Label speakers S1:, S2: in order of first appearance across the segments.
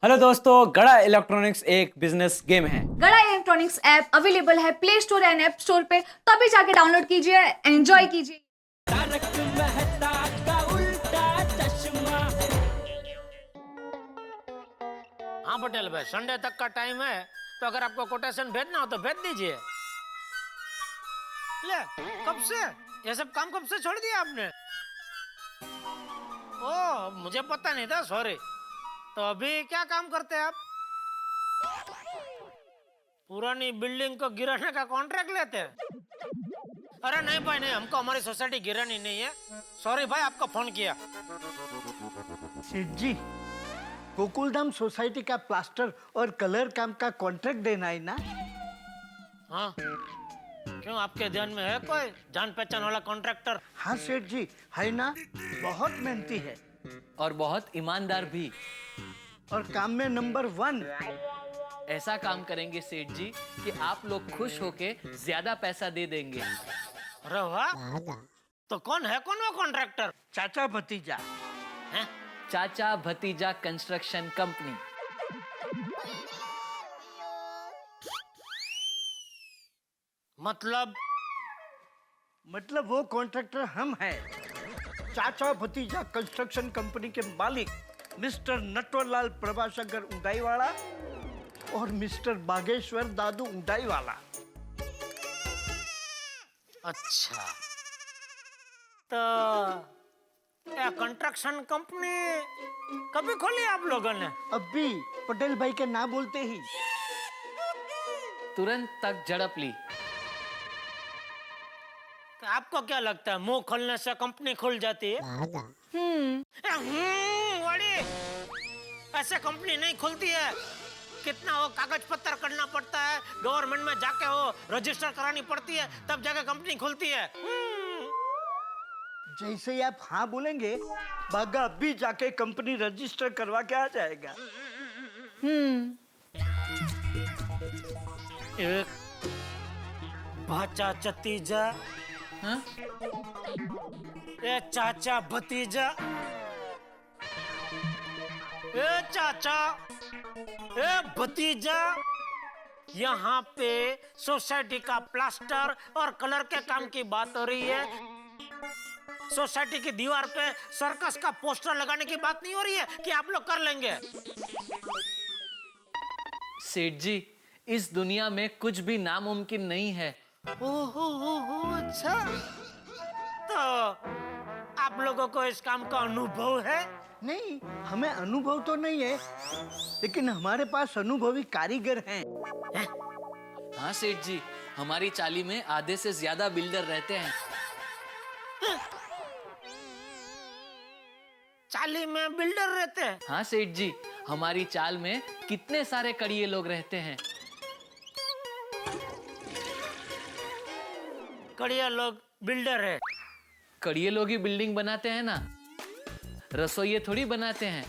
S1: Hello दोस्तों, गड़ा electronics एक बिजनेस गेम है।
S2: गड़ा इलेक्ट्रॉनिक्स ऐप अवेलेबल है play store and app store पे, तो अभी जाके डाउनलोड कीजिए, एंजॉय कीजिए।
S3: हाँ पटेल भाई, संडे तक का टाइम है, तो अगर आपको कोटेशन भेजना हो तो भेज दीजिए। ले, कब से ये सब काम कब से छोड़ दिया आपने? ओह, मुझे पता नहीं था, सॉरी। तो अभी क्या काम करते हैं आप? पुरानी बिल्डिंग को गिराने का कॉन्ट्रैक्ट लेते हैं? अरे नहीं भाई नहीं, हमको हमारी सोसाइटी गिरानी नहीं है। सॉरी भाई, आपको फोन किया।
S4: सेठ जी, गोकुलधाम सोसाइटी का प्लास्टर और कलर काम का कॉन्ट्रैक्ट देना है ना?
S3: हाँ, क्यों आपके ध्यान में है कोई जान पहचान वाला कॉन्ट्रैक्टर?
S4: हाँ सेठ जी, है ना? बहुत मेहनती है
S5: और बहुत ईमानदार भी।
S4: और काम में नंबर 1।
S5: ऐसा काम करेंगे सेठ जी कि आप लोग खुश होके ज्यादा पैसा दे देंगे।
S3: अरे वाह, तो कौन वो कॉन्ट्रैक्टर?
S4: चाचा भतीजा।
S3: हैं?
S5: चाचा भतीजा कंस्ट्रक्शन कंपनी।
S4: मतलब वो कॉन्ट्रैक्टर हम हैं। चाचा भतीजा कंस्ट्रक्शन कंपनी के मालिक मिस्टर नटवरलाल प्रभाशंकर उंडाईवाला और मिस्टर बागेश्वर दादू उंडाईवाला।
S3: अच्छा, तो ये कंस्ट्रक्शन कंपनी कभी खोली आप लोगों ने?
S4: अब भी पटेल भाई के ना बोलते ही
S5: तुरंत तक झड़प ली।
S3: तो आपको क्या लगता है मुंह खोलने से कंपनी खुल जाती है? वाली, ऐसे कंपनी नहीं खुलती है। कितना वो कागज पत्र करना पड़ता है, गवर्नमेंट में जाके वो रजिस्टर करानी पड़ती है, तब जाके कंपनी खुलती है।
S4: जैसे ही आप हाँ बोलेंगे, बागा अभी जाके कंपनी रजिस्टर करवा के आ जाएगा।
S3: एक भाचा चतीजा,
S5: हाँ?
S3: ए चाचा भतीजा, ए चाचा, ए भतीजा, यहाँ पे सोसाइटी का प्लास्टर और कलर के काम की बात हो रही है। सोसाइटी की दीवार पे सर्कस का पोस्टर लगाने की बात नहीं हो रही है कि आप लोग कर लेंगे।
S5: सेठ जी, इस दुनिया में कुछ भी नामुमकिन नहीं है।
S3: ओहो, अच्छा। तो आप लोगों को इस काम का अनुभव है?
S4: नहीं, हमें अनुभव तो नहीं है, लेकिन हमारे पास अनुभवी कारीगर हैं।
S5: हाँ सेठ जी, हमारी चाली में आधे से ज्यादा बिल्डर रहते हैं।
S3: चाली में बिल्डर रहते हैं?
S5: हाँ सेठ जी, हमारी चाल में कितने सारे कड़िए लोग रहते हैं।
S3: कड़िया लोग बिल्डर है?
S5: कड़िए लोग ही बिल्डिंग बनाते हैं ना, रसोइये थोड़ी बनाते हैं।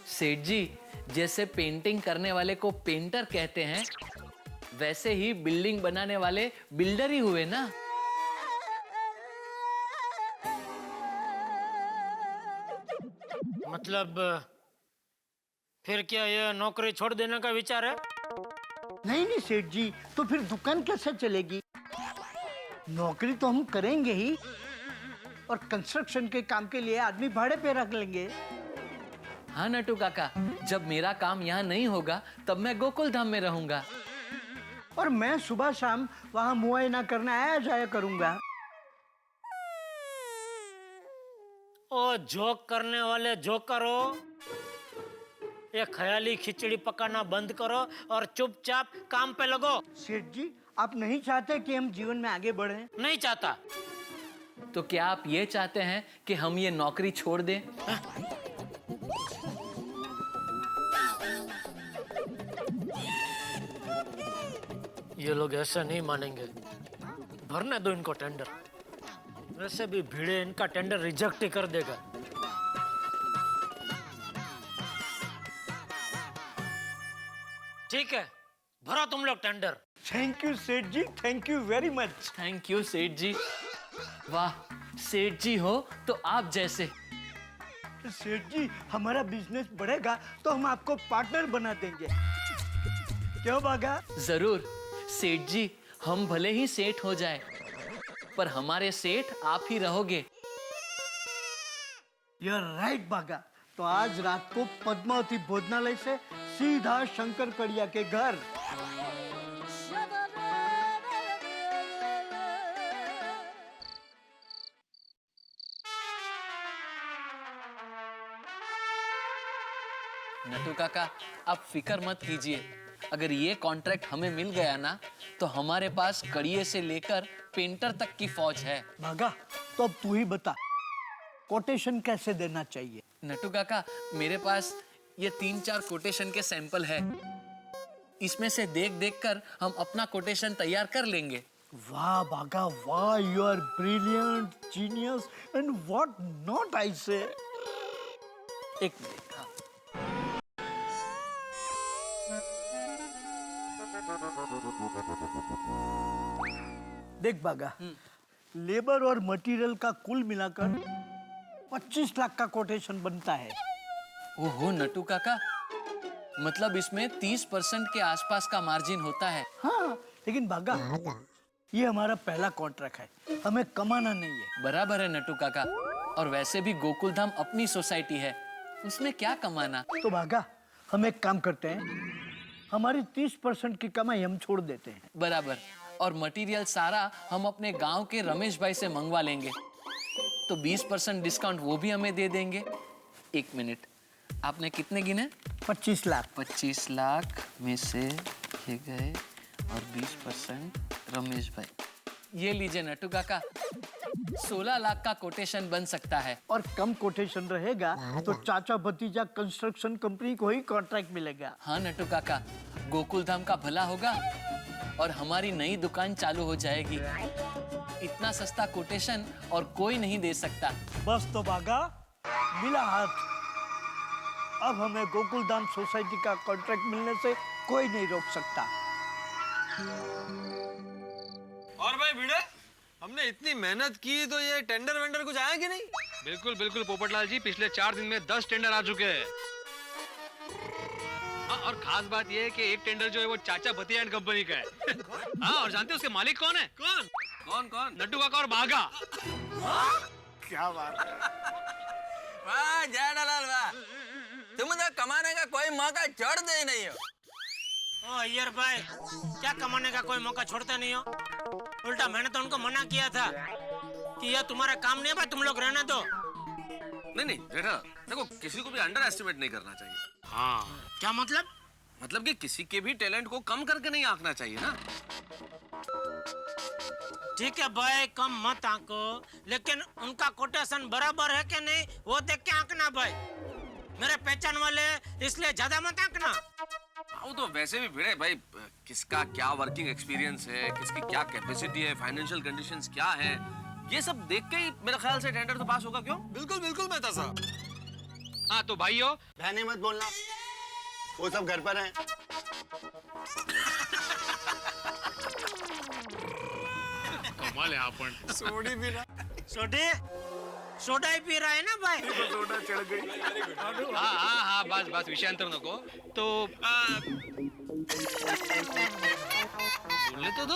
S5: सेठ जी, जैसे पेंटिंग करने वाले को पेंटर कहते हैं, वैसे ही बिल्डिंग बनाने वाले बिल्डर ही हुए ना।
S3: मतलब फिर क्या ये नौकरी छोड़ देने का विचार है?
S4: नहीं सेठ जी, तो फिर दुकान कैसे चलेगी? नौकरी तो हम करेंगे ही, और कंस्ट्रक्शन के काम के लिए आदमी भाड़े पे रख लेंगे।
S5: हाँ नटू काका, जब मेरा काम यहाँ नहीं होगा तब मैं गोकुल धाम में रहूंगा।
S4: और मैं सुबह शाम वहाँ मुआयना करने आया जाया करूंगा।
S3: ओ जोक करने वाले जोकर हो, ये ख्याली खिचड़ी पकाना बंद करो और चुपचाप काम पे लगो।
S4: सेठ जी, आप नहीं चाहते कि हम जीवन में आगे बढ़ें?
S3: नहीं चाहता।
S5: तो क्या आप ये चाहते हैं कि हम ये नौकरी छोड़ दें?
S3: ये लोग ऐसा नहीं मानेंगे, भरने दो इनको टेंडर। वैसे भी भिड़े इनका टेंडर रिजेक्ट ही कर देगा। ठीक है, भरो तुम लोग tender.
S4: Thank you Seth ji, thank you very much.
S5: Thank you Seth ji. वाह, सेठ जी हो तो आप जैसे।
S4: सेठ जी, हमारा बिजनेस बढ़ेगा तो हम आपको पार्टनर बना देंगे। क्यों बागा?
S5: जरूर सेठ जी, हम भले ही सेठ हो जाए पर हमारे सेठ आप ही रहोगे।
S4: यू आर राइट बागा। तो आज रात को पद्मावती भोजनालय से सीधा शंकर कड़िया के घर।
S5: नटू काका, आप फिक्र मत कीजिए। अगर ये कॉन्ट्रैक्ट हमें मिल गया ना तो हमारे पास कड़िए से लेकर पेंटर तक की फौज है।
S4: बागा, तो अब तू ही बता, कोटेशन कैसे देना चाहिए?
S5: नटू काका, मेरे पास ये 3-4 कोटेशन के सैंपल है। इसमें से देख देख कर हम अपना कोटेशन तैयार कर लेंगे।
S4: वाह बागा वाह, you are brilliant, genius and what not I say.
S5: एक मिनट। हाँ।
S4: देख बागा, लेबर और मटेरियल का कुल मिलाकर 25 लाख का कोटेशन बनता है।
S5: ओहो नटू काका, मतलब इसमें 30% के आसपास का मार्जिन होता है।
S4: हाँ, लेकिन बागा ये हमारा पहला कॉन्ट्रैक्ट है, हमें कमाना नहीं है।
S5: बराबर है नटू काका, और वैसे भी गोकुल धाम अपनी सोसाइटी है, उसमें क्या कमाना।
S4: तो बागा, हम एक काम करते हैं, हमारी 30% की कमाई हम छोड़ देते हैं।
S5: बराबर, और मटेरियल सारा हम अपने गांव के रमेश भाई से मंगवा लेंगे, तो 20% डिस्काउंट वो भी हमें दे देंगे। एक मिनट, आपने कितने गिने?
S4: 25 लाख।
S5: 25 लाख में से ये गए और 20% रमेश भाई। ये लीजिए नटू काका, 16 लाख का कोटेशन बन सकता है।
S4: और कम कोटेशन रहेगा तो चाचा भतीजा कंस्ट्रक्शन कंपनी को ही कॉन्ट्रैक्ट मिलेगा।
S5: हाँ नटू काका, गोकुल धाम का भला होगा और हमारी नई दुकान चालू हो जाएगी। इतना सस्ता कोटेशन और कोई नहीं दे सकता।
S4: बस तो बागा, मिला हाथ। अब हमें गोकुल धाम सोसाइटी का कॉन्ट्रैक्ट मिलने से कोई नहीं रोक सकता।
S6: और भाई भिड़े, हमने इतनी मेहनत की तो ये टेंडर वेंडर कुछ आया कि नहीं?
S7: बिल्कुल बिल्कुल पोपटलाल जी, पिछले 4 दिन में 10 टेंडर आ चुके हैं। हाँ, और खास बात ये है कि एक टेंडर जो है वो चाचा भतीजा एंड कंपनी का है। हाँ, और जानते हो उसके मालिक कौन है?
S6: कौन कौन कौन?
S7: नट्टू काका और बागा।
S4: क्या बात है।
S8: वाह जेठालाल वाह, तुम तो कमाने का कोई मौका छोड़ दे नहीं हो।
S3: ओ अय्यर भाई, क्या कमाने का कोई मौका छोड़ते नहीं हो? उल्टा मैंने तो उनको मना किया था कि यह तुम्हारा काम नहीं है भाई, तुम लोग रहने दो।
S6: नहीं नहीं जेठा, देखो किसी को भी अंडर एस्टिमेट नहीं करना चाहिए।
S3: हाँ, क्या मतलब?
S6: मतलब कि किसी के भी टैलेंट को कम करके नहीं आंकना चाहिए ना।
S3: ठीक है भाई, कम मत आंको, लेकिन उनका कोटेशन बराबर है कि नहीं वो देख के आंकना भाई। मेरे पहचान वाले इसलिए ज्यादा मत आंकना।
S6: वो तो वैसे भी भिड़े भाई, किसका क्या वर्किंग एक्सपीरियंस है, किसकी क्या कैपेसिटी है, फाइनेंशियल कंडीशंस क्या है, ये सब देख के ही मेरे ख्याल से टेंडर तो पास होगा। क्यों?
S7: बिल्कुल बिल्कुल मेहता साहब। हाँ तो भाइयों,
S9: बहने मत बोलना, वो सब घर पर हैं।
S7: कमाल है आपण।
S6: सोडी भी ना,
S3: सोडा ही पी रहा है ना भाई?
S6: सोडा चढ़ गई।
S7: हाँ हाँ हाँ, बस बस विषयांतर नको। तो बोलने तो दो।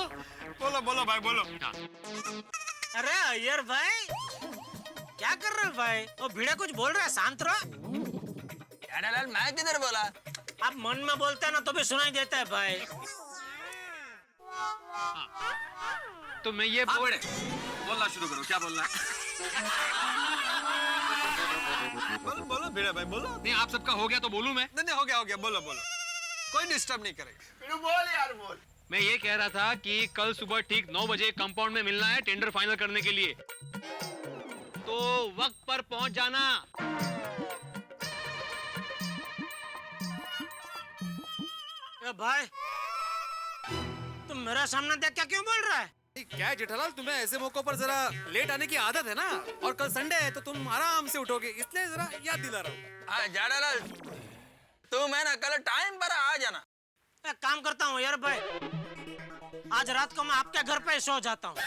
S6: बोलो बोलो भाई बोलो।
S7: हाँ।
S3: अरे अय्यर भाई, क्या कर रहे हो भाई? वो भिड़े कुछ बोल रहा है, शांत रहो।
S8: जेठालाल, मैं किधर बोला?
S3: आप मन में बोलते हैं ना तो भी सुनाई देता है भाई।
S7: तो मैं ये
S6: हाँ भिड़े, बोलना शुरू करो, क्या बोलना है? बोलो बोलो भिड़े भाई बोलो।
S7: नहीं, आप सबका हो गया तो बोलूं मैं?
S6: नहीं हो गया बोलो बोलो, कोई डिस्टर्ब नहीं करेगा।
S9: बोल यार बोल।
S7: मैं ये कह रहा था कि कल सुबह ठीक 9 बजे कंपाउंड में मिलना है टेंडर फाइनल करने के लिए, तो वक्त पर पहुंच जाना।
S3: ए भाई, तुम मेरा सामने देख के क्यों बोल रहा है?
S7: क्या है जेठालाल, तुम्हें ऐसे मौकों पर जरा लेट आने की आदत है ना, और कल संडे है तो तुम आराम से उठोगे, इसलिए जरा याद दिला रहा हूँ।
S8: हाँ जेठालाल, तू मैं ना कल टाइम पर आ जाना।
S3: एक काम करता हूँ यार भाई, आज रात को मैं आपके घर पे सो जाता हूँ।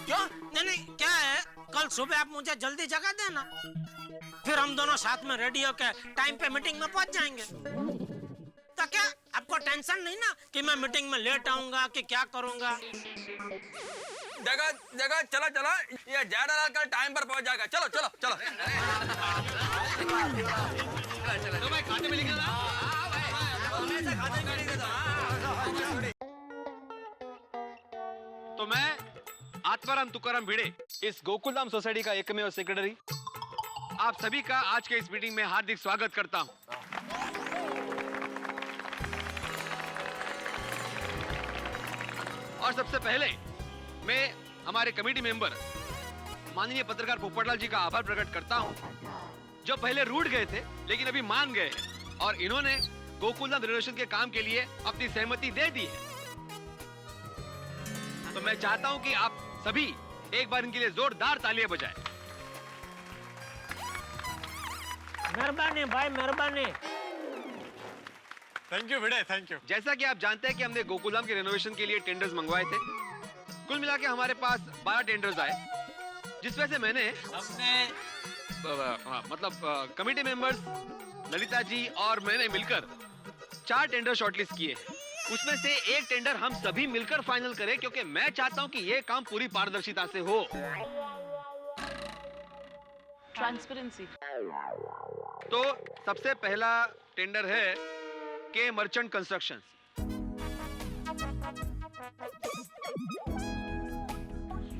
S8: क्यों?
S3: नहीं क्या है, कल सुबह आप मुझे जल्दी जगा देना, फिर हम दोनों साथ में रेडी होकर टाइम पे मीटिंग में पहुंच जाएंगे। तो क्या आपको टेंशन नहीं ना कि मैं मीटिंग में लेट आऊंगा कि क्या करूंगा?
S8: जगह जगह चलो चलो, ये जेठालाल कल टाइम पर पहुंच जाएगा। चलो चलो चलो।
S7: तो भाई खाते में लिखा था। तो मैं आत्माराम तुकाराम भिड़े, इस गोकुलधाम सोसाइटी का एकमेव सेक्रेटरी, आप सभी का आज के इस मीटिंग में हार्दिक स्वागत करता हूं। और सबसे पहले मैं हमारे कमेटी मेंबर माननीय पत्रकार पोपटलाल जी का आभार प्रकट करता हूं, जो पहले रूठ गए थे लेकिन अभी मान गए हैं और इन्होंने गोकुलधाम रिनोवेशन के काम के लिए अपनी सहमति दे दी है। तो मैं चाहता हूं कि आप सभी एक बार इनके लिए जोरदार तालियां बजाएं।
S3: मेहरबानी भाई, मेहरबानी।
S7: Thank you Bhide, thank you. जैसा कि आप जानते हैं कि हमने गोकुलधाम के रेनोवेशन के लिए टेंडर्स मंगवाए थे। कुल मिला के हमारे पास 12 टेंडर्स आए, जिसमें से मैंने मतलब कमेटी मेंबर्स ललिता जी और मैंने मिलकर 4 टेंडर शॉर्टलिस्ट किए। उसमें से एक टेंडर हम सभी मिलकर फाइनल करें, क्योंकि मैं चाहता हूं कि यह काम पूरी पारदर्शिता से हो।
S5: ट्रांसपेरेंसी।
S7: तो सबसे पहला टेंडर है के मर्चेंट कंस्ट्रक्शंस।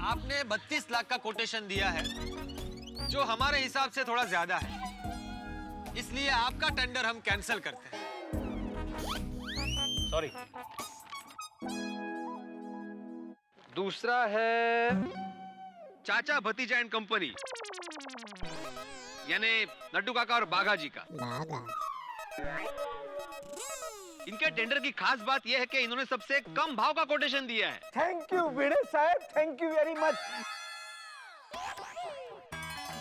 S10: आपने 32 लाख का कोटेशन दिया है, जो हमारे हिसाब से थोड़ा ज्यादा है, इसलिए आपका टेंडर हम कैंसिल करते हैं।
S7: सॉरी। दूसरा है चाचा भतीजा एंड कंपनी, यानी नड्डू काका और बाघा जी का। इनके टेंडर की खास बात यह है कि इन्होंने सबसे कम भाव का कोटेशन दिया है।
S4: थैंक यू भिड़े साहब, थैंक यू वेरी मच।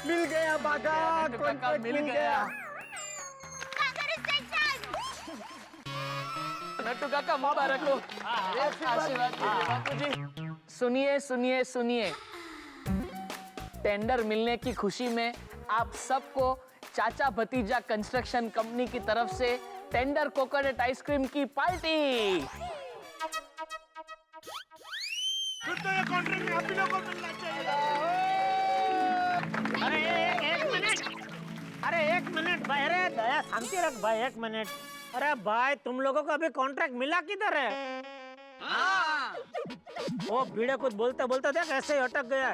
S4: मिल गया बागा, कॉन्ट्रैक्ट मिल गया।
S5: नट्टू काका मुबारक हो। आशीर्वाद दीजिए बापू जी। सुनिए सुनिए सुनिए, टेंडर मिलने की खुशी में आप सबको चाचा भतीजा कंस्ट्रक्शन कंपनी की तरफ से टेंडर कोकोनट आइसक्रीम की पार्टी।
S4: फिर तो ये कॉन्ट्रैक्ट आप ही लोगों को मिलना चाहिए।
S3: अरे एक मिनट भाई, अरे दया शांति रख भाई, 1 मिनट। अरे भाई, तुम लोगों को अभी कॉन्ट्रैक्ट मिला किधर है? वो भिड़े कुछ बोलते बोलते देख ऐसे ही अटक गया।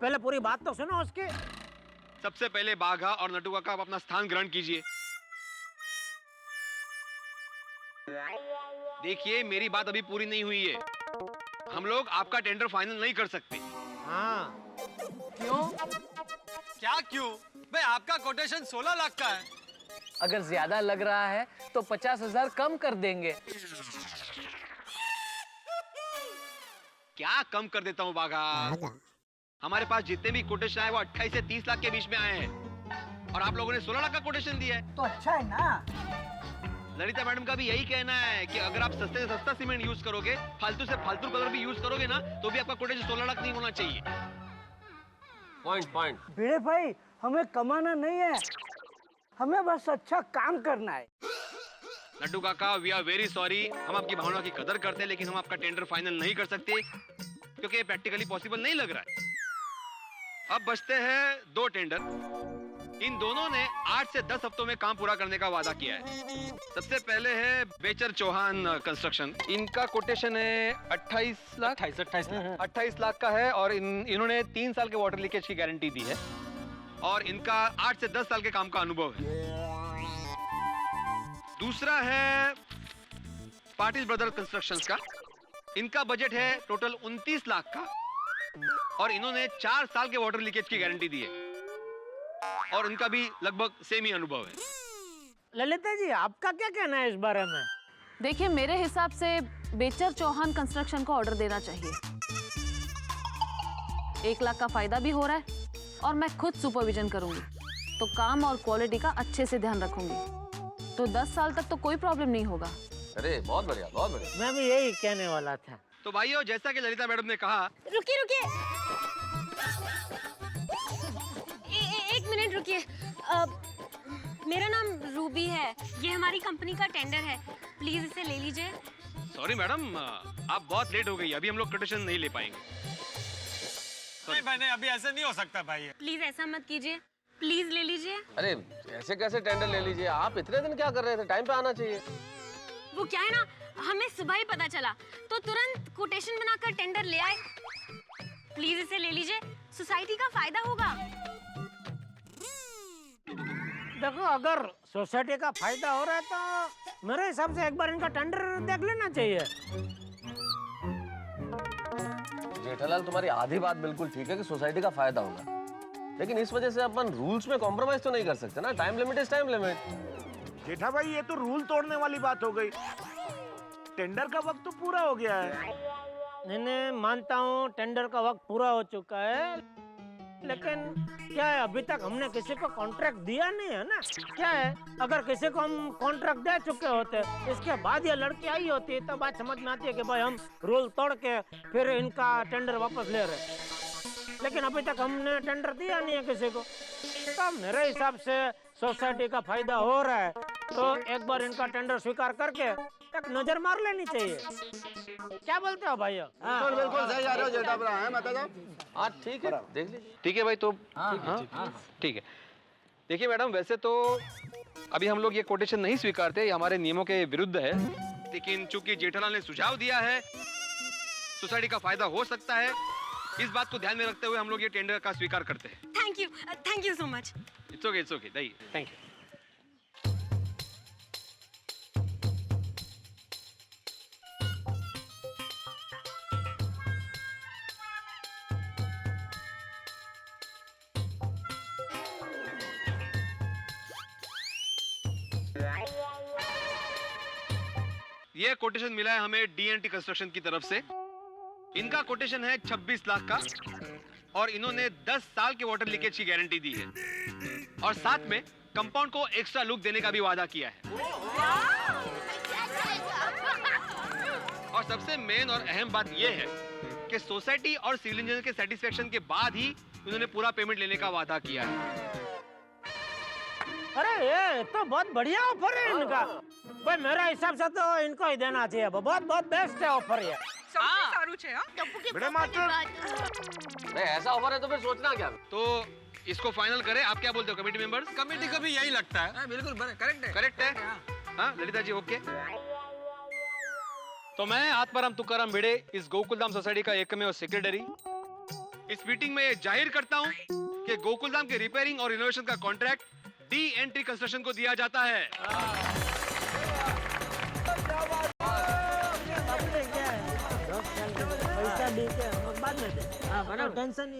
S3: पहले पूरी बात तो सुनो उसकी।
S7: सबसे पहले बाघा और नट्टू काका आप अपना स्थान ग्रहण कीजिए। देखिए, मेरी बात अभी पूरी नहीं हुई है। हम लोग आपका टेंडर फाइनल नहीं कर सकते।
S3: हाँ।
S5: क्यों?
S10: क्या क्यों? भाई आपका कोटेशन 16 लाख का है।
S5: अगर ज्यादा लग रहा है तो 50,000 कम कर देंगे।
S7: क्या कम कर देता हूँ बाघा? हमारे पास जितने भी कोटेशन आए वो 28 से 30 लाख के बीच में आए हैं, और आप लोगों ने 16 लाख का कोटेशन दिया है।
S4: तो अच्छा है ना।
S7: ललिता मैडम का भी यही कहना है कि अगर आप सस्ते से सस्ता सीमेंट यूज करोगे, फालतू से फालतू कलर भी यूज करोगे ना, तो भी आपका कोटेशन 16 लाख नहीं होना चाहिए।
S6: पॉइंट।
S4: भिड़े भाई, हमें कमाना नहीं है, हमें बस अच्छा काम करना है।
S7: नड्डू काका, वी आर वेरी सॉरी। हम आपकी भावना की कदर करते हैं, लेकिन हम आपका टेंडर फाइनल नहीं कर सकते, क्योंकि प्रैक्टिकली पॉसिबल नहीं लग रहा है। अब बचते हैं 2 टेंडर। इन दोनों ने 8 से 10 हफ्तों में काम पूरा करने का वादा किया है। सबसे पहले है बेचर चौहान कंस्ट्रक्शन। इनका कोटेशन है 28 लाख का है, और इन्होंने 3 साल के वाटर लीकेज की गारंटी दी है, और इनका 8 से 10 साल के काम का अनुभव है। दूसरा है पाटिल ब्रदर्स कंस्ट्रक्शंस का। इनका बजट है टोटल 29 लाख का, और इन्होंने 4 साल के वाटर लीकेज की गारंटी दी है, और उनका भी लगभग सेम ही अनुभव है।
S3: ललिता जी, आपका क्या कहना है इस बारे में?
S11: देखिए, मेरे हिसाब से बेचर चौहान कंस्ट्रक्शन को ऑर्डर देना चाहिए। 1 लाख का फायदा भी हो रहा है, और मैं खुद सुपरविजन करूंगी, तो काम और क्वालिटी का अच्छे से ध्यान रखूंगी, तो 10 साल तक तो कोई प्रॉब्लम नहीं होगा।
S6: अरे बहुत बढ़िया, बहुत बढ़िया।
S3: मैं भी यही कहने वाला था।
S7: तो भाइयों, जैसा कि ललिता मैडम ने कहा,
S12: रुकिए रुकिए, एक मिनट रुकिए। मेरा नाम रूबी है, ये हमारी कंपनी का टेंडर है, प्लीज इसे ले लीजिए।
S7: सॉरी मैडम, आप बहुत लेट हो गई, अभी हम लोग कोटेशन नहीं ले पाएंगे।
S10: नहीं भाई नहीं, अभी ऐसे नहीं हो सकता भाई।
S12: प्लीज ऐसा मत कीजिए, प्लीज ले लीजिए।
S6: अरे ऐसे कैसे टेंडर ले लीजिए? आप इतने दिन क्या कर रहे थे? टाइम पे आना चाहिए।
S12: वो क्या है ना, हमें सुबह ही पता चला तो तुरंत कोटेशन बनाकर टेंडर ले आए। प्लीज इसे ले लीजिए, सोसाइटी का फायदा होगा।
S3: देखो, अगर सोसाइटी का फायदा हो रहा है तो मेरे हिसाब से एक बार इनका टेंडर देख लेना चाहिए।
S6: जेठालाल, तुम्हारी आधी बात बिल्कुल ठीक है कि सोसाइटी का फायदा होगा, लेकिन इस वजह से अपन रूल्स में कॉम्प्रोमाइज तो नहीं कर सकते ना। Time limit is time limit.
S4: Jetha भाई, ये तो रूल तोड़ने वाली बात हो गई। टेंडर का वक्त तो पूरा हो गया है।
S3: नहीं, मानता हूँ टेंडर का वक्त पूरा हो चुका है, लेकिन क्या है, अभी तक हमने किसी को कॉन्ट्रैक्ट दिया नहीं है ना। क्या है, अगर किसी को हम कॉन्ट्रैक्ट दे चुके होते, इसके बाद ये लड़की आई होती तो बात समझ में आती है कि भाई हम रूल तोड़ के फिर इनका टेंडर वापस ले रहे, लेकिन अभी तक हमने टेंडर दिया नहीं है किसी को। तो मेरे हिसाब से सोसाइटी का फायदा हो रहा है, तो एक बार इनका टेंडर स्वीकार करके एक नजर मार लेनी चाहिए। क्या बोलते हो भाई?
S9: बिल्कुल बिल्कुल सही आ रहे हो जेठा भरा है, बता दो।
S6: हाँ ठीक है, देख लीजिए।
S7: ठीक है भाई, तो ठीक है। देखिए मैडम, वैसे तो अभी हम लोग ये कोटेशन नहीं स्वीकारते, ये हमारे नियमों के विरुद्ध है, लेकिन चूंकि जेठालाल ने सुझाव दिया है, सोसाइटी का फायदा हो सकता है, इस बात को ध्यान में रखते हुए हम लोग ये टेंडर का स्वीकार करते हैं।
S12: Thank you so much.
S7: It's okay, दही, थैंक यू। ये कोटेशन मिला है हमें डीएनटी कंस्ट्रक्शन की तरफ से। इनका कोटेशन है 26 लाख का, और इन्होंने 10 साल के वाटर लीकेज की गारंटी दी है, और साथ में कंपाउंड को एक्स्ट्रा लुक देने का भी वादा किया है। और सबसे मेन और अहम बात यह है कि सोसाइटी और सिविल इंजीनियर के सेटिस्फेक्शन के बाद ही उन्होंने पूरा पेमेंट लेने का वादा किया है।
S3: अरे ये तो बहुत बढ़िया ऑफर है इनका भाई, मेरा हिसाब से तो इनको ही देना चाहिए। बहुत बहुत बेस्ट है ऑफर ये।
S6: बड़े मास्टर, नहीं ऐसा ऑफर है तो फिर सोचना क्या?
S7: तो इसको फाइनल करें, आप क्या बोलते हो कमेटी मेंबर्स?
S10: कमेटी का भी यही लगता है।
S8: बिल्कुल करेक्ट है।
S7: करेक्ट है। हाँ ललिता जी, ओके। तो मैं आत्माराम तुकाराम भिड़े, इस गोकुलधाम सोसाइटी का एकमेव सेक्रेटरी, इस मीटिंग में जाहिर करता हूँ कि गोकुलधाम के रिपेयरिंग और रिनोवेशन का कॉन्ट्रैक्ट डीएनटी कंस्ट्रक्शन को दिया जाता है।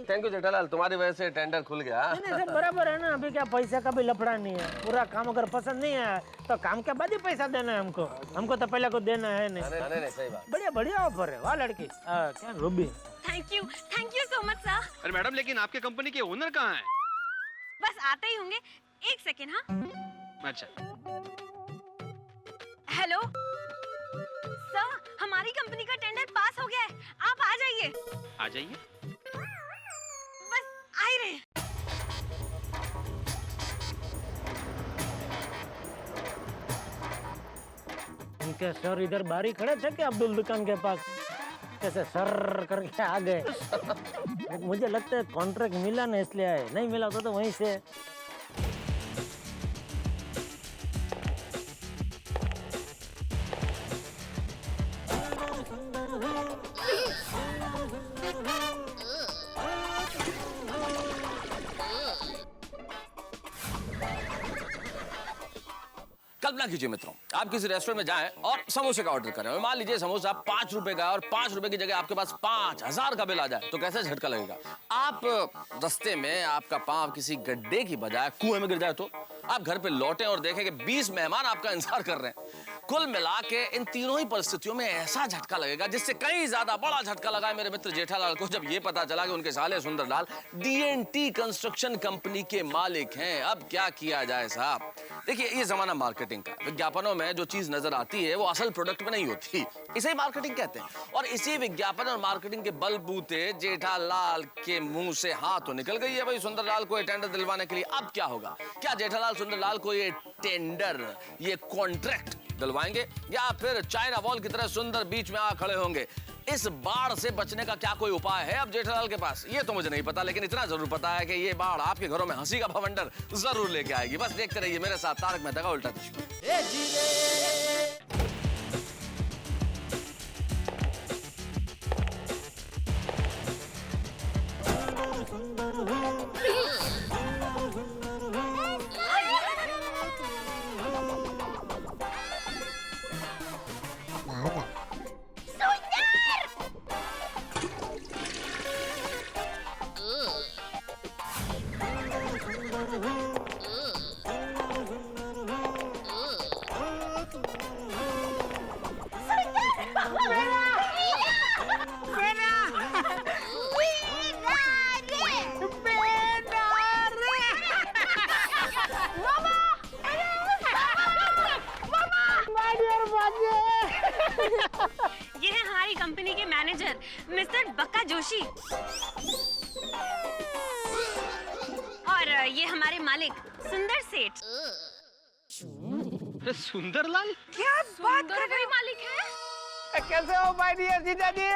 S6: थैंक यू जेठालाल, तुम्हारी वजह से टेंडर खुल गया।
S3: नहीं सब बराबर है ना, अभी क्या पैसा का भी लफड़ा नहीं है। पूरा काम अगर पसंद नहीं है तो काम के बाद ही पैसा देना है हमको तो पहले कुछ देना है नहीं।
S6: नहीं सही बात।
S3: बढ़िया बढ़िया ऑफर है। वाह लड़की, क्या Ruby.
S12: Thank you so much sir.
S7: अरे मैडम, लेकिन आपके कंपनी के ओनर कहाँ हैं?
S12: बस आते ही होंगे, एक सेकेंड। हाँ
S7: अच्छा।
S12: हेलो सर, हमारी कंपनी का टेंडर पास हो गया है, आप आ जाइए।
S7: आ जाइए।
S12: बस आ ही रहे।
S3: इनके सर इधर बारी खड़े थे क्या अब्दुल दुकान के पास, कैसे सर करके आ गए। मुझे लगता है कॉन्ट्रैक्ट मिला ना इसलिए आए, नहीं मिला तो वहीं से।
S6: कल्पना कीजिए मित्रों, आप किसी रेस्टोरेंट में जाएं और समोसे का ऑर्डर करें, मान लीजिए समोसा 5 रुपए का, और 5 रुपए की जगह आपके पास 5000 का बिल आ जाए, तो कैसे झटका लगेगा? आप रास्ते में आपका पांव किसी गड्ढे की बजाय कुएं में गिर जाए, तो आप घर पे लौटे और देखें कि 20 मेहमान आपका इंतजार कर रहे हैं, कुल मिला के इन तीनों ही परिस्थितियों में ऐसा झटका लगेगा जिससे कहीं ज्यादा बड़ा झटका लगा है मेरे मित्र जेठालाल को जब ये पता चला कि उनके साले सुंदरलाल DNT कंस्ट्रक्शन कंपनी के मालिक हैं। अब क्या किया जाए साहब? देखिए, ये जमाना मार्केटिंग का। विज्ञापनों में जो चीज नजर आती है वो असल प्रोडक्ट में नहीं होती, इसे ही मार्केटिंग कहते हैं। और इसी विज्ञापन और मार्केटिंग के बलबूते जेठालाल के मुंह से हाँ तो निकल गई है भाई सुंदरलाल को ये टेंडर दिलवाने के लिए। अब क्या होगा? क्या जेठालाल सुंदरलाल को ये टेंडर, ये कॉन्ट्रैक्ट दिलवाएंगे या फिर चाइना वॉल की तरह सुंदर बीच में आ खड़े होंगे? इस बाढ़ से बचने का क्या कोई उपाय है अब जेठालाल के पास? ये तो मुझे नहीं पता, लेकिन इतना जरूर पता है कि ये बाढ़ आपके घरों में हंसी का भवंडर जरूर लेके आएगी। बस देखते रहिए मेरे साथ तारक मेहता का उल्टा चश्मा।
S12: ये है हमारी कंपनी के मैनेजर मिस्टर बक्का जोशी और ये हमारे मालिक सुंदर सेठ।
S7: सुंदरलाल?
S12: क्या बात कर रहे मालिक है?
S13: कैसे हो माय डियर जीजा जी?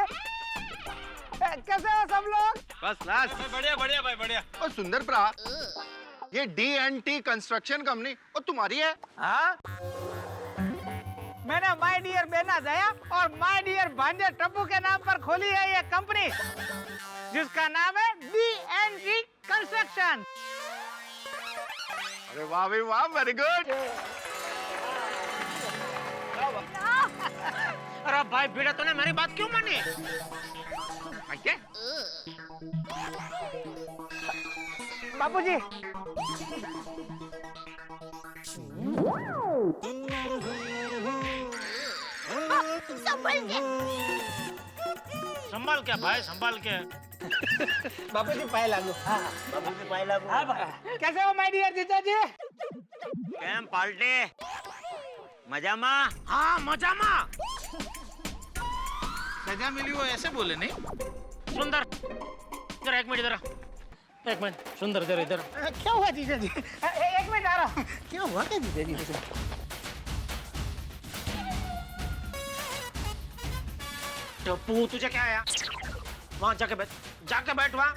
S13: कैसे हो सब लोग?
S7: बस क्लास।
S10: बढ़िया बढ़िया भाई बढ़िया।
S9: और सुंदर प्रा, ये DNT कंस्ट्रक्शन कंपनी और तुम्हारी है?
S13: हाँ, मैंने माय डियर बेना दया और माय डियर भांजे टप्पू के नाम पर खोली है ये कंपनी, जिसका नाम है DNT कंस्ट्रक्शन।
S9: अरे वाह भाई वाह, वेरी गुड।
S3: अरे भाई बेटा, तूने मेरी बात क्यों मानी?
S13: बापूजी,
S3: संभाल के भाई, संभाल के।
S13: बापूजी पाए लागू। हाँ बापूजी पाए लागू। हाँ कैसे हो माय डियर जीजा जी?
S3: केम पाल्टे? मजामा? हाँ मजामा।
S10: सजा मिली वो ऐसे बोले नहीं?
S3: सुंदर जरा एक मिनट इधर। एक मिनट सुंदर जरा इधर।
S13: क्या हुआ जीजा जी? एक मिनट आ रहा हूँ। क्या हुआ क्या जीजा जी?
S3: टप्पू तुझे क्या आया? वहां जाके बैठ वहां।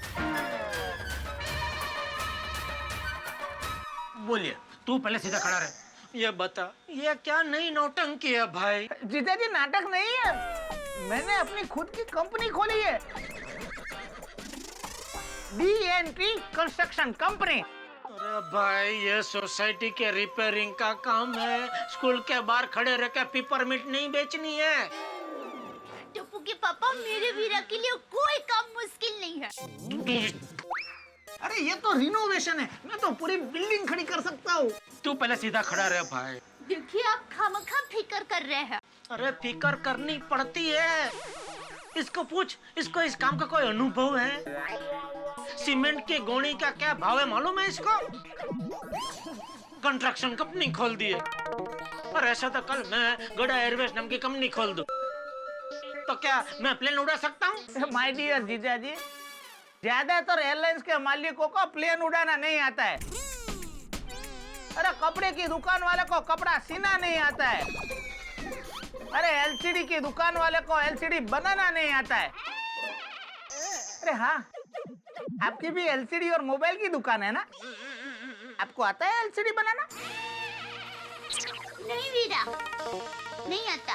S3: बोलिए, तू पहले सीधा खड़ा रहे। ये बता, ये क्या नई नौटंकी है भाई?
S13: जीजा जी नाटक नहीं है, मैंने अपनी खुद की कंपनी खोली है, DNT कंस्ट्रक्शन कंपनी।
S3: अरे भाई, ये सोसाइटी के रिपेयरिंग का काम है, स्कूल के बाहर खड़े रह के पेपरमिंट नहीं बेचनी है।
S14: टप्पू के पापा, मेरे वीरा के लिए कोई काम मुश्किल नहीं है।
S13: अरे ये तो रिनोवेशन है, मैं तो पूरी बिल्डिंग खड़ी कर सकता हूँ।
S3: तू पहले सीधा खड़ा रहे भाई।
S14: देखिए, आप खामखा फिकर कर रहे हैं।
S3: अरे फिकर करनी पड़ती है। इसको पूछ, इसको इस काम का कोई अनुभव है? सीमेंट की गोनी का क्या भाव है मालूम है इसको? कंस्ट्रक्शन कंपनी खोल दी है। और ऐसा तो कल मैं गड़ा एयरवेज नाम की कंपनी खोल दूं, तो क्या मैं प्लेन उड़ा सकता हूँ?
S13: माय डियर जीजा जी, ज्यादातर एयरलाइंस के मालिकों को प्लेन उड़ाना नहीं आता है। अरे कपड़े की दुकान वाले को कपड़ा सीना नहीं आता है। अरे LCD की दुकान वाले को LCD बनाना नहीं आता है। अरे हाँ, आपकी भी LCD और मोबाइल की दुकान है ना? आपको आता है LCD बनाना?
S14: नहीं वीरा, नहीं आता।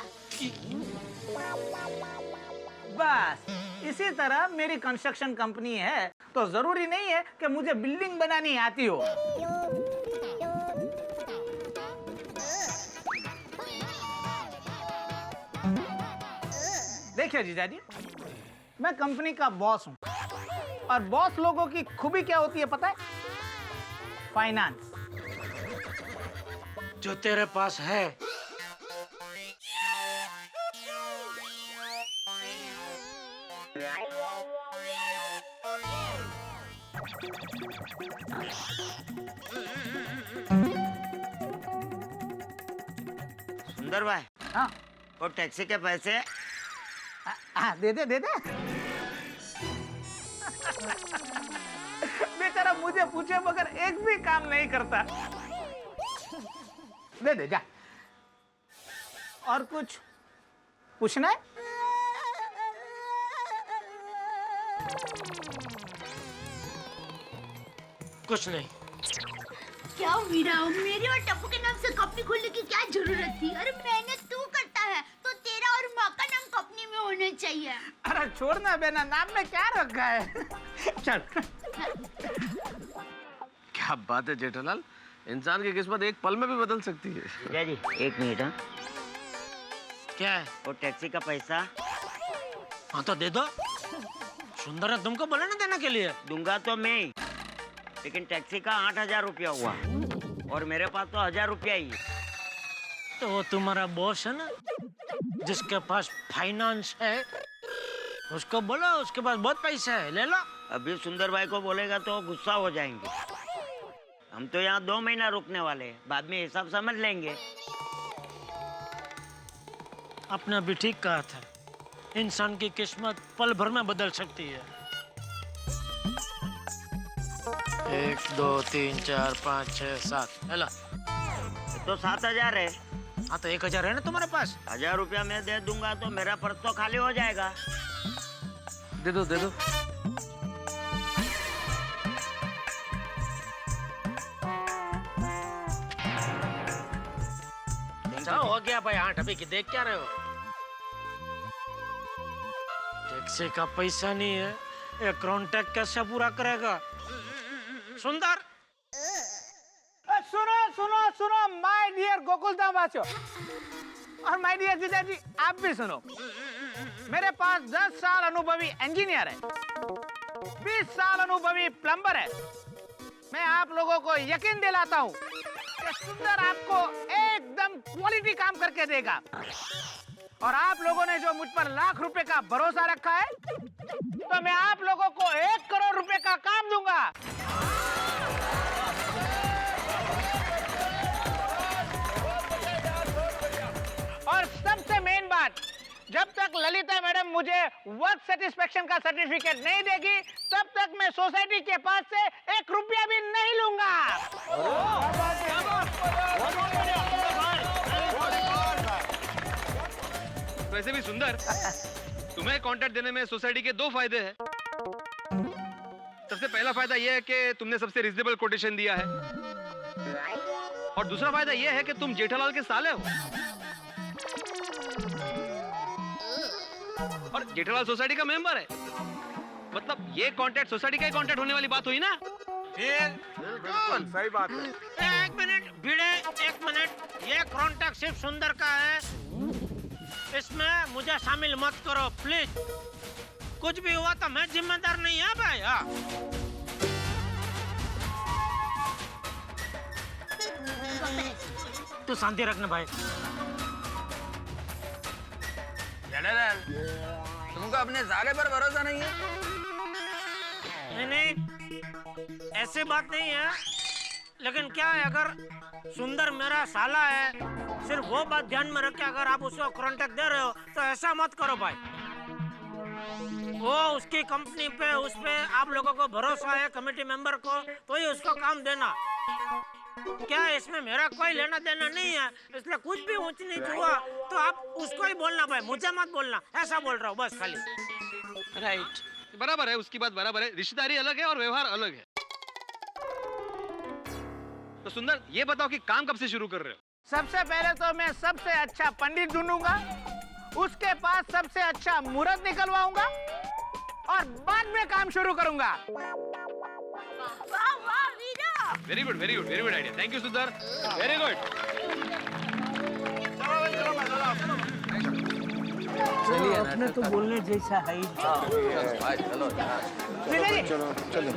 S13: बस इसी तरह मेरी कंस्ट्रक्शन कंपनी है, तो जरूरी नहीं है कि मुझे बिल्डिंग बनानी आती हो। देखिए जीजा जी, मैं कंपनी का बॉस हूँ, और बॉस लोगों की खूबी क्या होती है पता है? फाइनेंस।
S3: जो तेरे पास है
S15: सुंदर भाई,
S13: हाँ
S15: वो टैक्सी के पैसे
S13: दे दे बेचारा मुझे पूछे मगर एक भी काम नहीं करता। दे दे जा। और कुछ पूछना है?
S3: कुछ नहीं।
S14: क्या मीरा, मेरे और टप्पू के नाम से कंपनी खोलने की क्या जरूरत थी? अरे मेहनत तू करता है तो तेरा और माँ का नाम कंपनी में होना चाहिए।
S13: अरे छोड़ना बेना, नाम में क्या रखा है? चल।
S6: क्या बात है जेठालाल, इंसान की किस्मत एक पल में भी बदल सकती है।
S15: जीजा जी, एक मिनट। हाँ,
S3: क्या है?
S15: वो टैक्सी का पैसा।
S3: हाँ तो दे दो। सुंदर ने तुमको बोला ना देने के लिए।
S15: दूंगा तो मैं, लेकिन टैक्सी का 8,000 रुपया हुआ और मेरे पास तो 1,000 रुपया ही है।
S3: तो वो तुम्हारा बॉस है ना, जिसके पास फाइनेंस है, उसको बोलो, उसके पास बहुत पैसा है, ले लो।
S15: अभी सुंदर भाई को बोलेगा तो गुस्सा हो जाएंगे। हम तो यहाँ 2 महीना रुकने वाले हैं, बाद में हिसाब समझ लेंगे।
S3: अपना भी ठीक कहा था, इंसान की किस्मत पल भर में बदल सकती है। 1 2 3 4 5 6 7 हेला।
S15: तो 7,000 है।
S3: हाँ तो 1,000 है ना तुम्हारे पास।
S15: 1,000 रुपया मैं दे दूंगा तो मेरा पर्स तो खाली हो जाएगा।
S6: दे दो दे दो।
S3: अच्छा हो गया भाई। 8 अभी की देख क्या रहे हो? टैक्सी का पैसा नहीं है, ये कॉन्ट्रैक्ट कैसे पूरा करेगा? सुंदर,
S13: सुनो सुनो सुनो माय डियर गोकुलधाम वासियों और माय डियर जीजा जी, आप भी सुनो। मेरे पास 10 साल अनुभवी इंजीनियर है, 20 साल अनुभवी प्लम्बर है। मैं आप लोगों को यकीन दिलाता हूँ कि सुंदर आपको एकदम क्वालिटी काम करके देगा। और आप लोगों ने जो मुझ पर लाख रुपए का भरोसा रखा है, तो मैं आप लोगों को 1 करोड़ रुपए का काम दूंगा। और सबसे मेन बात, जब तक ललिता मैडम मुझे वर्क सेटिस्फेक्शन का सर्टिफिकेट नहीं देगी, तब तक मैं सोसाइटी के पास से 1 रुपया भी नहीं लूंगा।
S7: वैसे भी सुंदर, तुम्हें कॉन्ट्रैक्ट देने में सोसाइटी के 2 फायदे हैं। सबसे पहला फायदा यह है कि तुमने सबसे रिजनेबल कोटेशन दिया है, और दूसरा फायदा यह है कि तुम जेठालाल के साले हो, और जेठालाल सोसाइटी का मेंबर है। मतलब ये कॉन्ट्रैक्ट सोसाइटी का ही कॉन्ट्रैक्ट होने वाली बात हुई ना?
S10: बिल्कुल सही बात है।
S3: 1 मिनट भिड़े, 1 मिनट। ये कॉन्ट्रैक्ट सिर्फ सुंदर का है, इसमें मुझे शामिल मत करो प्लीज। कुछ भी हुआ तो मैं जिम्मेदार नहीं है भाई। हाँ तू शांति रखना भाई।
S8: जेठालाल, तुमको अपने साले पर भरोसा नहीं है?
S3: नहीं, ऐसी बात नहीं है, लेकिन क्या है, अगर सुंदर मेरा साला है, सिर्फ वो बात ध्यान में रख के अगर आप उसको कॉन्ट्रैक्ट दे रहे हो तो ऐसा मत करो भाई। वो उसकी कंपनी पे, उस पे आप लोगों को भरोसा है, कमेटी मेंबर को, तो ही उसको काम देना। क्या इसमें मेरा कोई लेना देना नहीं है, इसलिए कुछ भी ऊंच नीच हुआ तो आप उसको ही बोलना भाई, मुझे मत बोलना। ऐसा बोल रहा हूँ बस खाली।
S7: राइट, बराबर है, उसकी बात बराबर है। रिश्तेदारी अलग है और व्यवहार अलग है। तो सुंदर, ये बताओ कि काम कब से शुरू कर रहे हो?
S13: सबसे पहले तो मैं सबसे अच्छा पंडित ढूंढूंगा, उसके पास सबसे अच्छा मुहूर्त निकलवाऊंगा और बाद में काम शुरू करूंगा।
S14: वाह वाह Veera,
S7: very good very good very good idea. Thank you Sundar, very good.
S13: चलिए अपने तो बोलने जैसा है ही।
S9: चलो चलो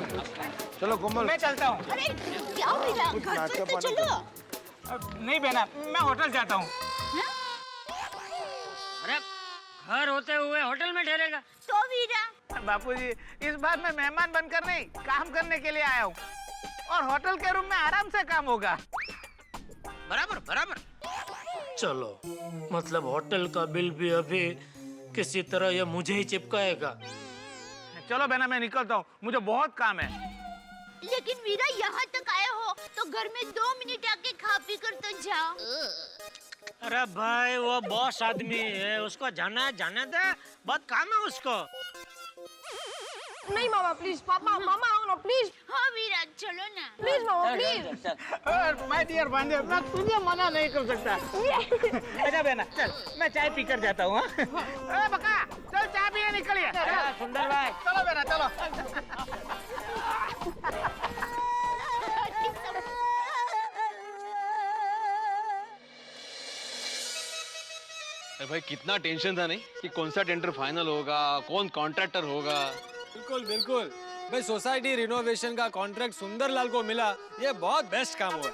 S9: चलो कोमल,
S13: मैं चलता हूँ।
S14: अरे क्या वीरा, घर पर तो चलो।
S13: नहीं बहना, मैं होटल जाता हूँ।
S3: अरे घर होते हुए होटल में ठहरेगा?
S14: तो वीरा
S13: बापूजी, इस बार मैं मेहमान बनकर नहीं काम करने के लिए आया हूँ और होटल के रूम में आराम से काम होगा।
S16: बराबर बराबर। चलो, मतलब होटल का बिल भी अभी किसी तरह ये मुझे ही चिपकाएगा।
S13: चलो बहना, मैं निकलता हूँ, मुझे बहुत काम है।
S14: लेकिन वीरा यहाँ तक आए हो तो घर में 2 मिनट आके खा पी कर तो जाओ।
S16: अरे भाई, वो बॉस आदमी है, उसको जाना है, जाने दे, बहुत काम है उसको।
S2: नहीं मामा प्लीज, पापा मामा आओ ना प्लीज।
S14: हाँ वीरा चलो ना।
S2: प्लीज मामा प्लीज।
S13: माय डियर भांजे, मैं तुझे मना नहीं कर सकता। अच्छा बहना, चल मैं चाय पी कर जाता हूँ। बका, चल चाय पिए निकलिए।
S16: सुंदर भाई,
S13: चलो बहना चलो।
S7: अरे भाई, कितना टेंशन था नहीं कि कौन सा टेंडर फाइनल होगा, कौन कॉन्ट्रैक्टर होगा।
S10: बिल्कुल बिल्कुल भाई, सोसाइटी रिनोवेशन का कॉन्ट्रैक्ट सुंदरलाल को मिला, ये बहुत बेस्ट काम हुआ।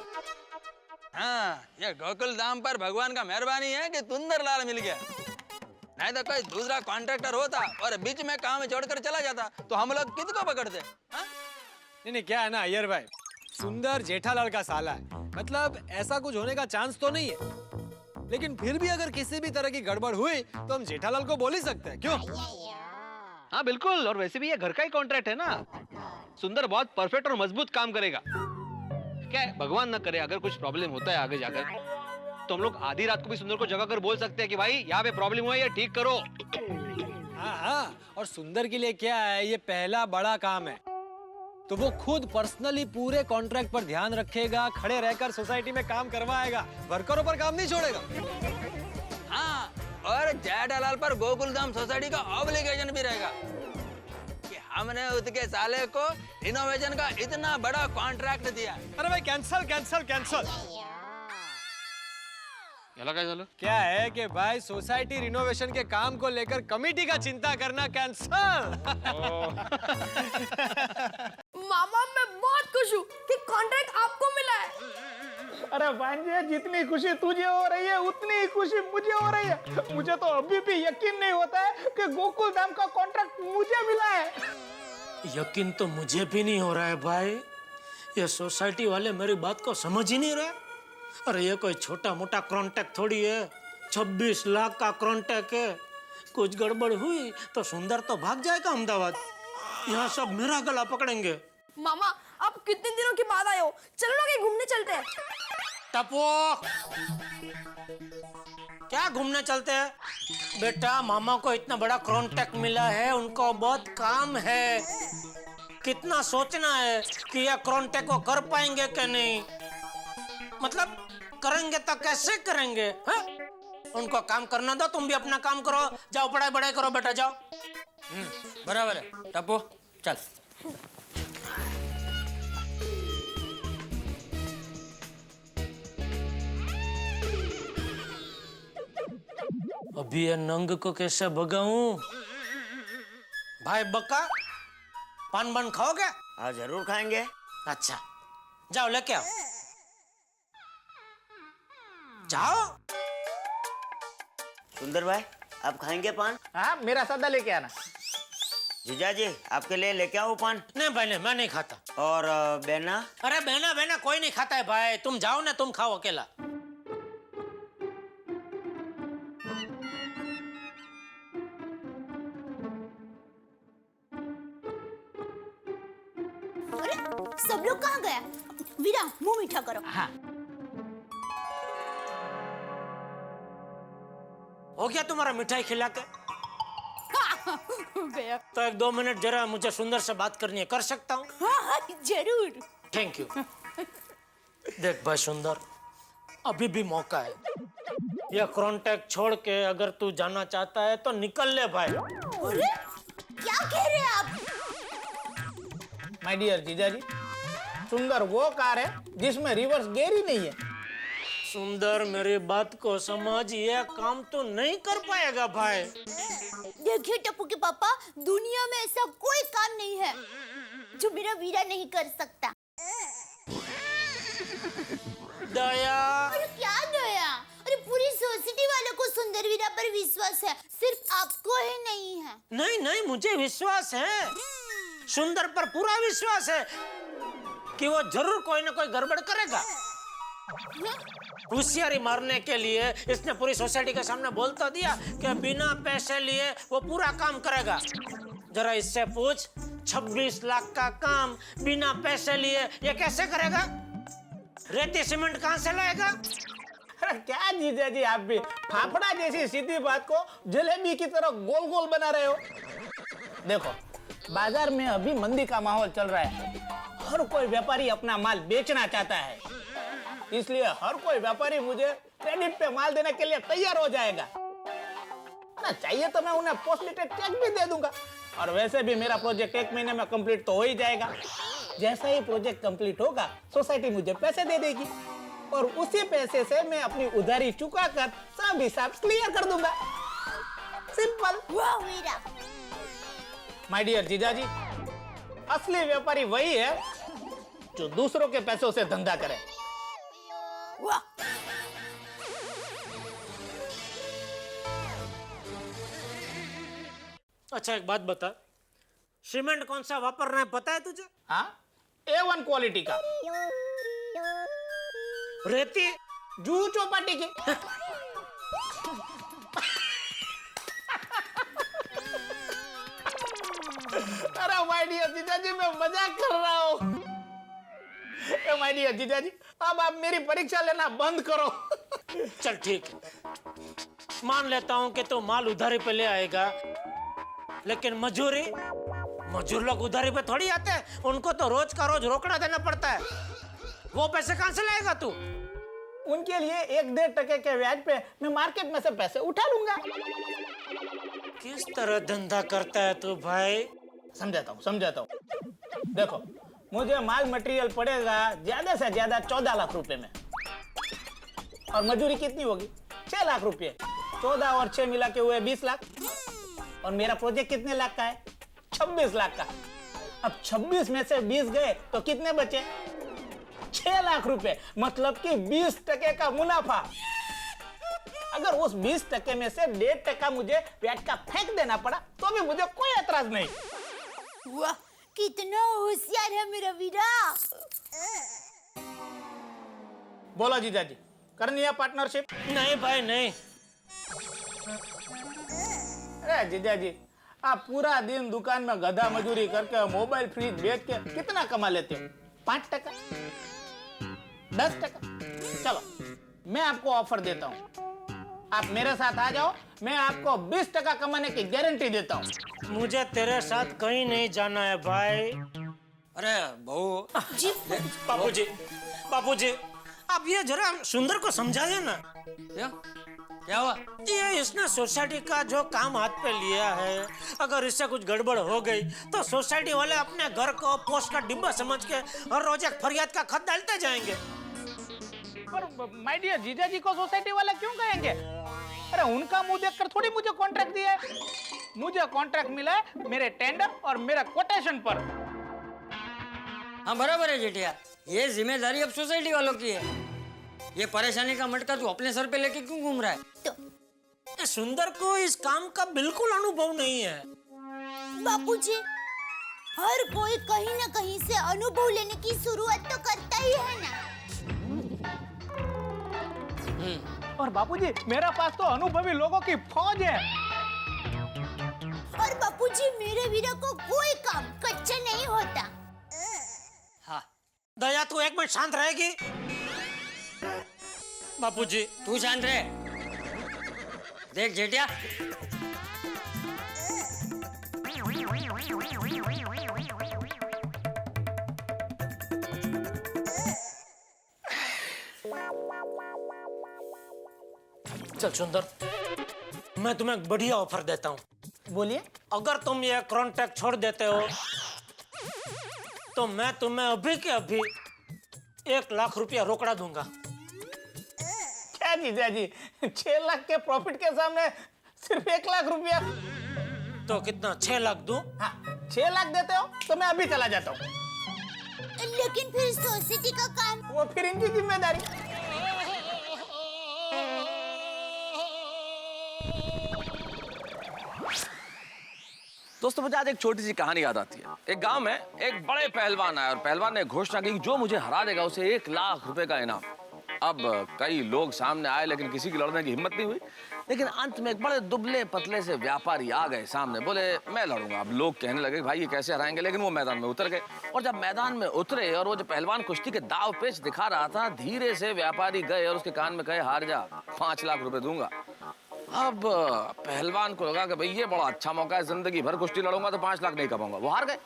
S8: हाँ, ये गोकुल धाम पर भगवान का मेहरबानी है कि सुंदरलाल मिल गया। नहीं तो कोई दूसरा कॉन्ट्रैक्टर होता और बीच में काम छोड़कर चला जाता तो हम लोग किसको पकड़ते?
S10: नहीं, क्या है ना अय्यर भाई, सुंदर जेठालाल का साला है, मतलब ऐसा कुछ होने का चांस तो नहीं है, लेकिन फिर भी अगर किसी भी तरह की गड़बड़ हुई तो हम जेठालाल को बोल ही सकते हैं, क्यों?
S7: हाँ बिल्कुल, और वैसे भी ये घर का ही कॉन्ट्रैक्ट है ना। सुंदर बहुत परफेक्ट और मजबूत काम करेगा। क्या है, भगवान ना करे अगर कुछ प्रॉब्लम होता है आगे जाकर, तो हम लोग आधी रात को भी सुंदर को जगा कर बोल सकते हैं कि भाई यहाँ पे प्रॉब्लम हुआ है, ये ठीक करो।
S10: हाँ, और सुंदर के लिए क्या है, ये पहला बड़ा काम है, तो वो खुद पर्सनली पूरे कॉन्ट्रैक्ट पर ध्यान रखेगा, खड़े रहकर सोसाइटी में काम करवाएगा, वर्करों पर काम नहीं छोड़ेगा।
S8: हाँ, और जेठालाल पर गोकुलधाम सोसाइटी का ऑब्लिगेशन भी रहेगा कि हमने उसके साले को रिनोवेशन का इतना बड़ा कॉन्ट्रैक्ट दिया।
S10: अरे भाई, कैंसल कैंसल कैंसल। क्या है कि भाई, सोसाइटी रिनोवेशन के काम को लेकर कमेटी का चिंता करना कैंसल।
S2: मामा मैं बहुत खुश हूँ कि कॉन्ट्रैक्ट आपको मिला है।
S13: अरे भांजे, जितनी खुशी तुझे हो रही है उतनी ही खुशी मुझे हो रही है। मुझे तो अभी भी यकीन नहीं होता है कि गोकुल धाम का कॉन्ट्रैक्ट मुझे मिला है।
S16: यकीन तो मुझे भी नहीं हो रहा है भाई, ये सोसाइटी वाले मेरी बात को समझ ही नहीं रहे। अरे ये कोई छोटा मोटा कॉन्ट्रैक्ट थोड़ी है, 26 लाख का कॉन्ट्रैक्ट है। कुछ गड़बड़ हुई तो सुंदर तो भाग जाएगा अहमदाबाद, यहाँ सब मेरा गला पकड़ेंगे।
S2: मामा आप कितने दिनों के बाद आए हो, चलो ना कहीं घूमने चलते हैं।
S16: टपो, क्या घूमने चलते हैं? बेटा, मामा को इतना बड़ा कॉन्ट्रैक्ट मिला है, उनको बहुत काम है, कितना सोचना है कि यह कॉन्ट्रैक्ट को कर पाएंगे कि नहीं, मतलब करेंगे तो कैसे करेंगे? है? उनको काम करना दो, तुम भी अपना काम करो, जाओ पढ़ाई बढ़ाई करो बेटा, जाओ। बराबर है टप्पू, चल। अभी ये नंग को कैसे भगाऊं? भाई बक्का, पान बन खाओगे?
S15: हाँ जरूर खाएंगे।
S16: अच्छा, जाओ लेके आओ, जाओ।
S15: सुंदर भाई, आप खाएंगे पान?
S13: हाँ, मेरा सादा लेके आना।
S15: जीजा जी, आपके लिए लेके आओ पान?
S16: नहीं भाई, नहीं, मैं नहीं खाता।
S15: और बेना?
S16: अरे बेना बेना कोई नहीं खाता है भाई, तुम जाओ ना, तुम खाओ अकेला।
S14: अरे सब लोग कहाँ गया? वीरा मुंह मीठा करो।
S13: हाँ।
S16: हो गया तुम्हारा मिठाई खिला के?
S14: हो गया।
S16: तो 1-2 मिनट जरा मुझे सुंदर से बात करनी है, कर सकता हूँ?
S14: हाँ, जरूर।
S16: Thank you. देख भाई सुंदर, अभी भी मौका है, यह कॉन्ट्रैक्ट छोड़ के अगर तू जाना चाहता है तो निकल ले भाई।
S14: अरे क्या कह रहे हैं आप?
S13: माय डियर जीजा जी, सुंदर वो कार है जिसमें रिवर्स गियर ही नहीं है।
S16: सुंदर मेरी बात को समझ, ये काम तो नहीं कर पाएगा भाई।
S14: देखिए टप्पू के पापा, दुनिया में ऐसा कोई काम नहीं है जो मेरा वीरा नहीं कर सकता।
S16: दया।
S14: अरे क्या दया? अरे पूरी सोसाइटी वालों को सुंदर वीरा पर विश्वास है, सिर्फ आपको ही नहीं है।
S16: नहीं नहीं, मुझे विश्वास है, सुंदर पर पूरा विश्वास है कि वो जरूर कोई ना कोई गड़बड़ करेगा। होशियारी मारने के लिए इसने पूरी सोसाइटी के सामने बोल तो दिया कि बिना पैसे लिए वो पूरा काम करेगा। जरा इससे पूछ, 26 लाख का काम बिना पैसे लिए ये कैसे करेगा? रेती सीमेंट कहाँ से लाएगा?
S13: अरे क्या जीजा जी, आप भी फाफड़ा जैसी सीधी बात को जलेबी की तरह गोल गोल बना रहे हो। देखो, बाजार में अभी मंदी का माहौल चल रहा है, हर कोई व्यापारी अपना माल बेचना चाहता है, इसलिए हर कोई व्यापारी मुझे क्रेडिट पे माल देने के लिए तैयार हो जाएगा ना। चाहिए तो मैं उन्हें पोस्ट डेटेड चेक भी दे दूंगा। और वैसे भी मेरा प्रोजेक्ट 1 महीने में कंप्लीट तो हो ही जाएगा। जैसा ही प्रोजेक्ट कंप्लीट होगा, सोसाइटी मुझे पैसे दे देगी और उसी पैसे से मैं अपनी उधारी चुका कर सब हिसाब क्लियर कर दूंगा। सिंपल।
S14: वाह वीरा।
S13: माय डियर जीजाजी, असली व्यापारी वही है जो दूसरों के पैसों से धंधा करे।
S14: वाह।
S16: अच्छा एक बात बता, सीमेंट कौन सा वापरना है पता है तुझे?
S13: हाँ, A1 क्वालिटी का।
S16: रेती
S13: जूह चौपाटी की। अरे माय डियर जीजाजी, मैं मजाक कर रहा हूँ। माय डियर जीजाजी, अब आप मेरी परीक्षा लेना बंद करो।
S16: चल ठीक है, मान लेता हूँ कि तू माल उधारी पे ले आएगा, लेकिन मजूर लोग उधारी पे थोड़ी आते हैं, उनको तो रोज का रोज रोकड़ा देना पड़ता है। वो पैसे कहाँ से लाएगा तू?
S13: उनके लिए 1-1.5% के ब्याज पे मैं मार्केट में से पैसे उठा लूंगा।
S16: किस तरह धंधा करता है तू भाई?
S13: समझाता हूँ। देखो, मुझे माल मटेरियल पड़ेगा ज्यादा से ज्यादा 14 लाख रुपए में, और मजदूरी कितनी होगी? 6 लाख रुपए। 14 और 6 मिला के हुए 20 लाख। और मेरा प्रोजेक्ट कितने लाख का है? 26 लाख का। अब 26 में से 20 गए तो कितने बचे? 6 लाख रुपए, मतलब कि 20% का मुनाफा। अगर उस 20% में से 1.5% मुझे ब्याज का फेंक देना पड़ा तो भी मुझे कोई एतराज नहीं।
S14: वाह, कितना होशियार है मेरा वीरा।
S13: बोलो जीजाजी, करनी है पार्टनरशिप?
S16: नहीं भाई नहीं।
S13: अरे जीजाजी, आप पूरा दिन दुकान में गधा मजूरी करके मोबाइल फ्रिज बेच के कितना कमा लेते हो? 5%, 10%? चलो, मैं आपको ऑफर देता हूँ, आप मेरे साथ आ जाओ, मैं आपको 20% कमाने की गारंटी देता हूँ।
S16: मुझे तेरे साथ कहीं नहीं जाना है भाई।
S8: अरे बहू
S14: जी
S16: बाबूजी, आप ये जरा सुंदर को समझाइए ना।
S8: क्या हुआ?
S16: ये इसने सोसाइटी का जो काम हाथ पे लिया है, अगर इससे कुछ गड़बड़ हो गई तो सोसाइटी वाले अपने घर को पोस्ट का डिब्बा समझ के हर रोज एक फरियाद का खत डालते जाएंगे।
S13: पर माय डियर जीजाजी को सोसाइटी वाला क्यों कहेंगे? अरे उनका मुंह देखकर थोड़ी मुझे कॉन्ट्रैक्ट दिया है। मुझे कॉन्ट्रैक्ट मिला है मेरे टेंडर और मेरा कोटेशन पर।
S17: हाँ बराबर है जेठिया, ये जिम्मेदारी अब सोसाइटी वालों की है। ये परेशानी का मटका तू अपने सर पे लेके क्यों घूम रहा है?
S16: तो सुंदर को इस काम का बिल्कुल अनुभव नहीं है।
S14: बापूजी, हर कोई कहीं ना कहीं से अनुभव लेने की शुरुआत तो करता ही है ना।
S13: और बापूजी, मेरे पास तो अनुभवी लोगों की फौज है।
S14: और बापूजी, मेरे वीरा को कोई काम कच्चा नहीं होता।
S17: हाँ
S16: दया, तू एक मिनट शांत रहेगी? बापूजी
S17: तू शांत रहे। देख जेठिया,
S16: चल सुंदर, मैं तुम्हें एक बढ़िया ऑफर देता हूँ।
S13: बोलिए।
S16: अगर तुम ये कॉन्ट्रैक्ट छोड़ देते हो तो मैं तुम्हें अभी के अभी 1 लाख रुपया रोकड़ा दूंगा।
S13: क्या जीजाजी, 6 लाख के प्रॉफिट के सामने सिर्फ 1 लाख रुपया?
S16: तो कितना, 6 लाख दूं?
S13: हाँ, 6 लाख देते हो तो मैं अभी चला जाता हूँ।
S14: लेकिन फिर सोसाइटी का काम?
S13: वो फिर इनकी जिम्मेदारी।
S6: दोस्तों मुझे आज एक छोटी सी कहानी याद आती है। एक गांव में एक बड़े पहलवान आए और पहलवान ने घोषणा की कि जो मुझे हरा देगा उसे 1 लाख रुपए का इनाम। अब कई लोग सामने आए लेकिन किसी की लड़ने की हिम्मत नहीं हुई। लेकिन अंत में एक बड़े दुबले पतले से व्यापारी आ गए सामने, बोले मैं लड़ूंगा। अब लोग कहने लगे भाई ये कैसे हराएंगे, लेकिन वो मैदान में उतर गए। और जब मैदान में उतरे और वो जो पहलवान कुश्ती के दाव पेच दिखा रहा था, धीरे से व्यापारी गए और उसके कान में कहे हार जा, 5 लाख रुपए दूंगा। अब पहलवान को लगा कि भाई ये बड़ा अच्छा मौका है, जिंदगी भर कुश्ती लड़ूंगा तो 5 लाख नहीं कमाऊंगा। वो हार गए।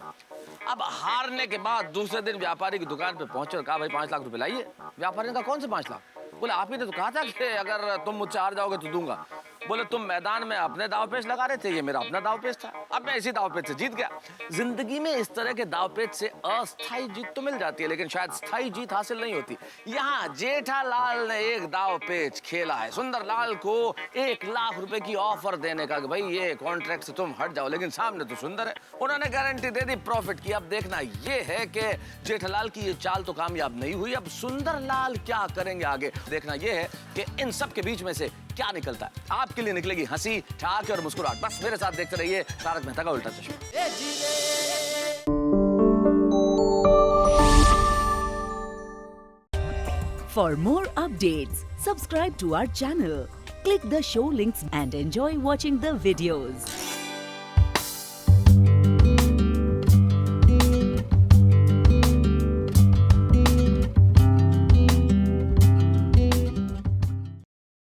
S6: अब हारने के बाद दूसरे दिन व्यापारी की दुकान पे पहुंचे और कहा भाई 5 लाख रुपए लाइए। व्यापारी ने कहा कौन से 5 लाख? बोले आप ही ने तो कहा था कि अगर तुम मुझसे हार जाओगे तो दूंगा। बोले तुम मैदान में अपने दाव पेच लगा रहे थे, ये मेरा अपना दाव पेच था, अब मैं इसी दाव पेच से जीत गया। जिंदगी में इस तरह के दाव पेच से अस्थायी जीत तो मिल जाती है, लेकिन शायद स्थायी जीत हासिल नहीं होती। यहाँ जेठालाल ने एक दाव पेच खेला है सुंदरलाल को 1 लाख रुपए की ऑफर देने का कि भाई ये कॉन्ट्रैक्ट से तुम हट जाओ, लेकिन सामने तो सुंदर है। उन्होंने गारंटी दे दी प्रॉफिट की। अब देखना ये है कि जेठालाल की ये चाल तो कामयाब नहीं हुई, अब सुंदरलाल क्या करेंगे आगे। देखना ये है कि इन सब के बीच में से क्या निकलता है। आपके लिए निकलेगी हंसी, ठहाके और मुस्कुराहट। बस मेरे साथ देखते रहिए तारक मेहता का उल्टा चश्मा।
S18: For more updates, subscribe to our channel, click the show links and enjoy watching the videos.